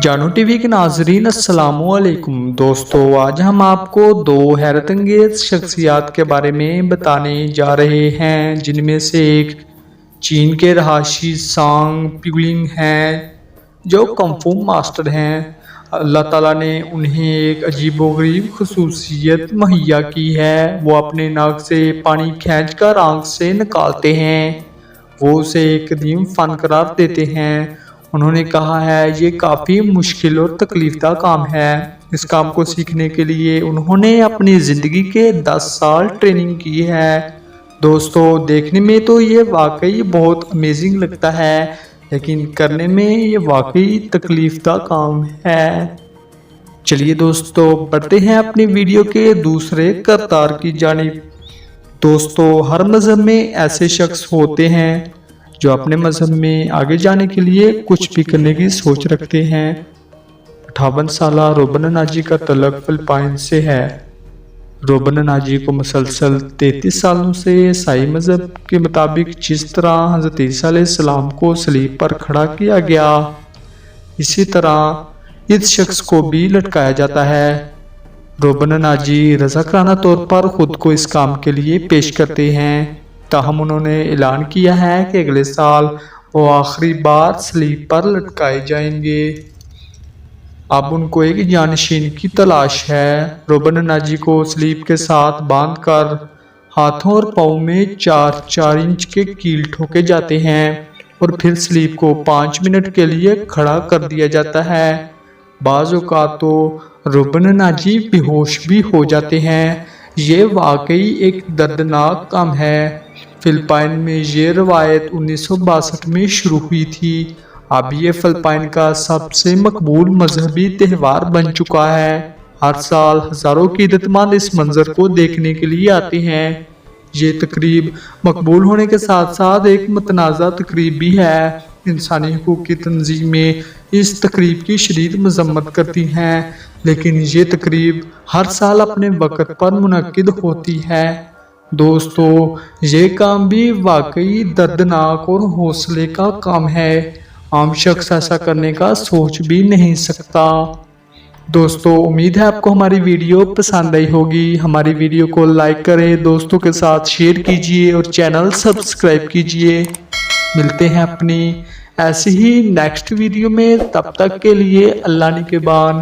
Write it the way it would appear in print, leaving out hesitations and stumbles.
جانو T V کے ناظرین السلام علیکم دوستو، آج ہم آپ کو دو حیرت انگیز شخصیات کے بارے میں بتانے جا رہے ہیں، جن میں سے ایک چین کے رہائشی سانگ پیولنگ ہیں جو کنفو ماسٹر ہیں۔ اللہ تعالیٰ نے انہیں ایک عجیب و غریب خصوصیت مہیا کی ہے، وہ اپنے ناک سے پانی کھینچ کر آنکھ سے نکالتے ہیں، وہ اسے ایک قدیم فن قرار دیتے ہیں۔ انہوں نے کہا ہے یہ کافی مشکل اور تکلیف دہ کام ہے۔ اس کام کو سیکھنے کے لیے انہوں نے اپنی زندگی کے 10 سال ٹریننگ کی ہے۔ دوستو، دیکھنے میں تو یہ واقعی بہت امیزنگ لگتا ہے، لیکن کرنے میں یہ واقعی تکلیف دہ کام ہے۔ چلیے دوستو، بڑھتے ہیں اپنی ویڈیو کے دوسرے کردار کی جانب۔ دوستو، ہر مذہب میں ایسے شخص ہوتے ہیں جو اپنے مذہب میں آگے جانے کے لیے کچھ بھی کرنے کی سوچ رکھتے ہیں۔ 58 سالہ روبن ناجی کا تعلق فلپائن سے ہے۔ روبن ناجی کو مسلسل 33 سالوں سے عیسائی مذہب کے مطابق جس طرح حضرت عیسیٰ علیہ السلام کو صلیب پر کھڑا کیا گیا، اسی طرح اس شخص کو بھی لٹکایا جاتا ہے۔ روبن ناجی رضاکارانہ طور پر خود کو اس کام کے لیے پیش کرتے ہیں، تاہم انہوں نے اعلان کیا ہے کہ اگلے سال وہ آخری بار صلیب پر لٹکائے جائیں گے۔ اب ان کو ایک جانشین کی تلاش ہے۔ روبن ناجی کو صلیب کے ساتھ باندھ کر ہاتھوں اور پاؤں میں 4 انچ کے کیل ٹھوکے جاتے ہیں اور پھر صلیب کو 5 منٹ کے لیے کھڑا کر دیا جاتا ہے۔ بعض اوقات تو روبن ناجی بے ہوش بھی ہو جاتے ہیں۔ یہ واقعی ایک دردناک کام ہے۔ فلپائن میں یہ روایت 1962 میں شروع ہوئی تھی۔ اب یہ فلپائن کا سب سے مقبول مذہبی تہوار بن چکا ہے۔ ہر سال ہزاروں کی عدت مند اس منظر کو دیکھنے کے لیے آتے ہیں۔ یہ تقریب مقبول ہونے کے ساتھ ساتھ ایک متنازع تقریب بھی ہے۔ انسانی حقوق کی تنظیمیں اس تقریب کی شدید مذمت کرتی ہیں، لیکن یہ تقریب ہر سال اپنے وقت پر منعقد ہوتی ہے۔ دوستو، یہ کام بھی واقعی دردناک اور حوصلے کا کام ہے۔ عام شخص ایسا کرنے کا سوچ بھی نہیں سکتا۔ دوستو، امید ہے آپ کو ہماری ویڈیو پسند آئی ہوگی۔ ہماری ویڈیو کو لائک کریں، دوستوں کے ساتھ شیئر کیجئے اور چینل سبسکرائب کیجئے۔ ملتے ہیں اپنی ایسی ہی نیکسٹ ویڈیو میں، تب تک کے لیے اللہ نگہبان۔